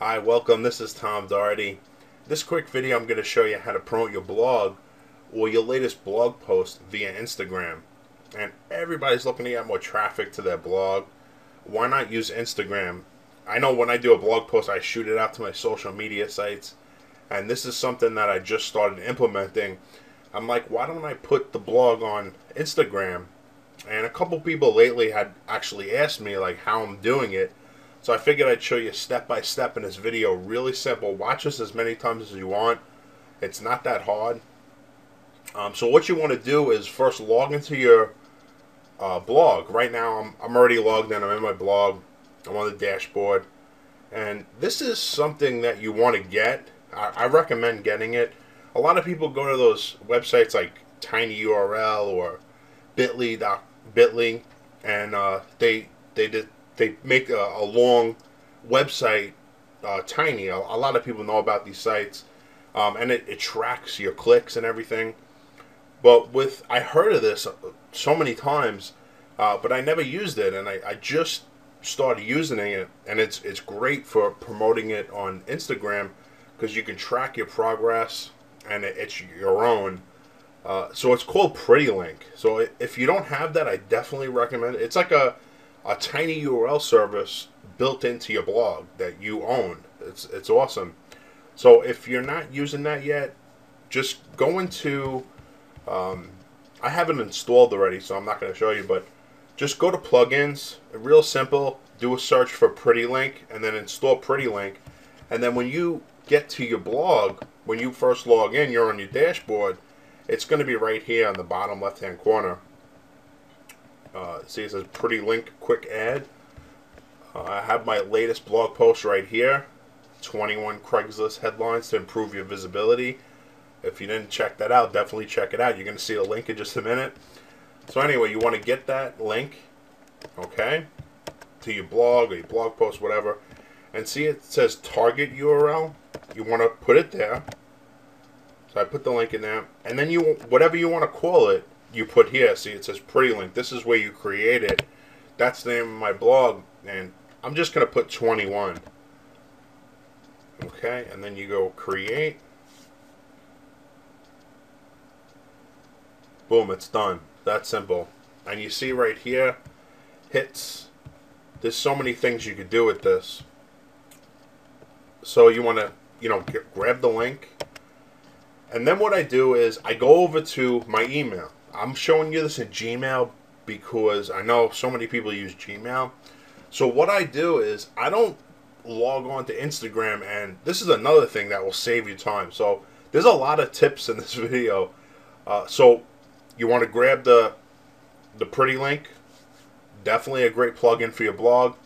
Hi, welcome. This is Tom Doherty. This quick video I'm going to show you how to promote your blog or your latest blog post via Instagram. And everybody's looking to get more traffic to their blog. Why not use Instagram? I know when I do a blog post, I shoot it out to my social media sites. And this is something that I just started implementing. I'm like, why don't I put the blog on Instagram? And a couple people lately had actually asked me like how I'm doing it. So I figured I'd show you step by step in this video. Really simple. Watch this as many times as you want. It's not that hard. So what you want to do is first log into your blog. Right now I'm already logged in. I'm in my blog. I'm on the dashboard. And this is something that you want to get. I recommend getting it. A lot of people go to those websites like TinyURL or Bitly, and they make a long website tiny. A lot of people know about these sites, and it tracks your clicks and everything. But I heard of this so many times, but I never used it, and I just started using it, and it's great for promoting it on Instagram because you can track your progress, and it's your own. So it's called PrettyLink. So if you don't have that, I definitely recommend it. It's like a tiny URL service built into your blog that you own. It's awesome. So if you're not using that yet, just go into. I have it installed already, so I'm not going to show you, but just go to plugins. Real simple. Do a search for PrettyLink and then install PrettyLink. And then when you get to your blog, when you first log in, you're on your dashboard. It's going to be right here on the bottom left-hand corner. See, it says PrettyLink Quick Add. I have my latest blog post right here. 21 Craigslist headlines to improve your visibility. If you didn't check that out, definitely check it out. You're going to see the link in just a minute. So anyway, you want to get that link, okay, to your blog or your blog post, whatever. And see, it says target URL. You want to put it there. So I put the link in there. And then whatever you want to call it, you put here. See, it says PrettyLink. This is where you create it. That's the name of my blog. And I'm just going to put 21. Okay, and then you go create. Boom, it's done. That's simple. And you see right here, hits. There's so many things you could do with this. So you want to, grab the link. And then what I do is I go over to my email. I'm showing you this in Gmail because I know so many people use Gmail. So what I do is I don't log on to Instagram, and this is another thing that will save you time. So there's a lot of tips in this video. So you want to grab the PrettyLink. Definitely a great plugin for your blog.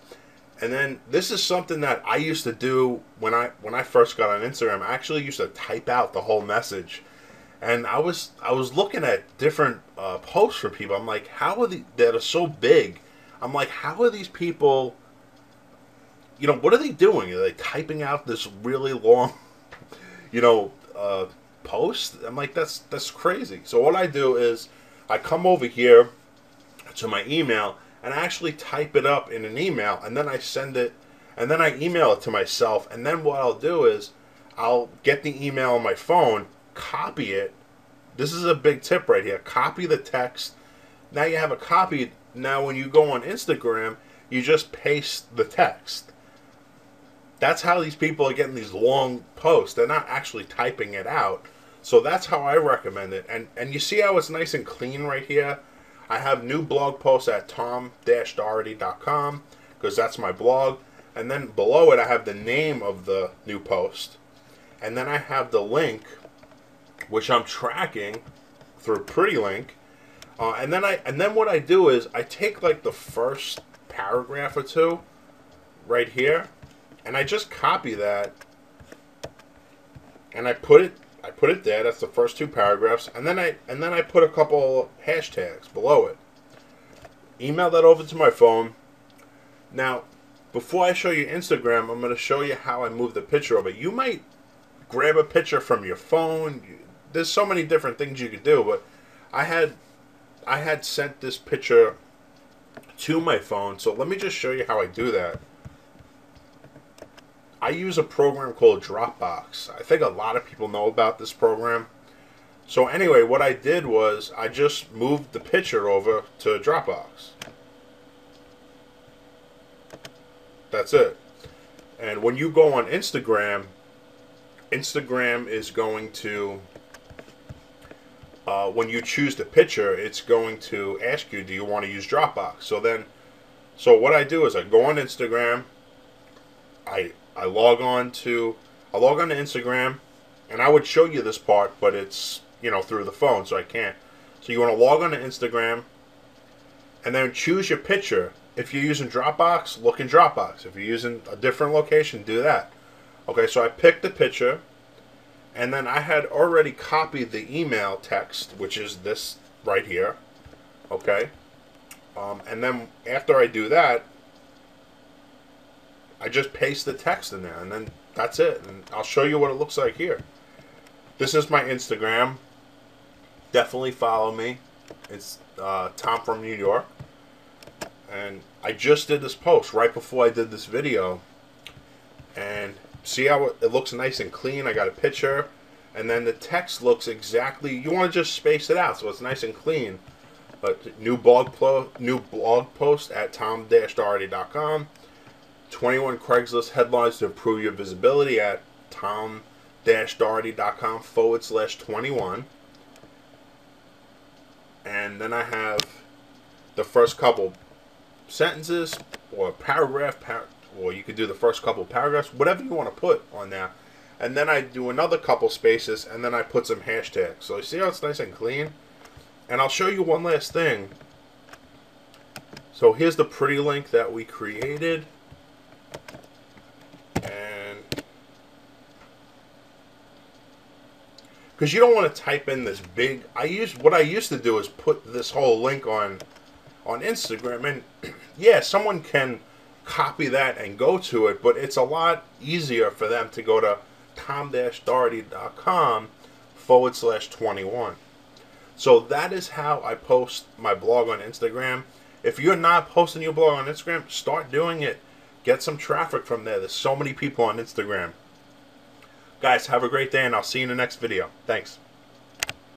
And then this is something that I used to do when I first got on Instagram. I actually used to type out the whole message, and I was looking at different posts from people. I'm like, how are that are so big? I'm like, how are these people? What are they doing? Are they typing out this really long, post? I'm like, that's crazy. So what I do is I come over here to my email. And I actually type it up in an email, and then I send it, and then I email it to myself. And then what I'll do is I'll get the email on my phone, copy it. This is a big tip right here. Copy the text. Now you have a copy. Now when you go on Instagram, you just paste the text. That's how these people are getting these long posts. They're not actually typing it out. So that's how I recommend it. And you see how it's nice and clean right here? I have new blog posts at tom-doherty.com because that's my blog. And then below it, I have the name of the new post. And then I have the link, which I'm tracking through PrettyLink. And then what I do is I take like the first paragraph or two right here, and I just copy that, and I put it there. That's the first two paragraphs, and then I put a couple hashtags below it. Email that over to my phone. Now, before I show you Instagram, I'm going to show you how I move the picture over. You might grab a picture from your phone. There's so many different things you could do, but I had sent this picture to my phone, so let me just show you how I do that. I use a program called Dropbox. I think a lot of people know about this program. So anyway, what I did was I just moved the picture over to Dropbox. That's it. And when you go on Instagram, Instagram is going to, when you choose the picture, it's going to ask you, do you want to use Dropbox? So what I do is I go on Instagram, I log on to Instagram, and I would show you this part, but it's, through the phone, so I can't. So you want to log on to Instagram, and then choose your picture. If you're using Dropbox, look in Dropbox. If you're using a different location, do that. Okay, so I picked the picture, and then I had already copied the email text, which is this right here. Okay, and then after I do that, I just paste the text in there, and then that's it. And I'll show you what it looks like here. This is my Instagram. Definitely follow me. It's Tom from New York. And I just did this post right before I did this video. And see how it looks nice and clean? I got a picture. And then the text looks exactly, you want to just space it out so it's nice and clean. But new blog post at tom-doherty.com. 21 Craigslist headlines to improve your visibility at tom-doherty.com/21. And then I have the first couple sentences or paragraph, or you could do the first couple paragraphs, whatever you want to put on there. And then I do another couple spaces, and then I put some hashtags. So you see how it's nice and clean? And I'll show you one last thing. So here's the pretty link that we created. And because you don't want to type in this big, what I used to do is put this whole link on Instagram, and yeah, someone can copy that and go to it, but it's a lot easier for them to go to tom-doherty.com/21. So that is how I post my blog on Instagram. If you're not posting your blog on Instagram, start doing it. Get some traffic from there. There's so many people on Instagram. Guys, have a great day, and I'll see you in the next video. Thanks.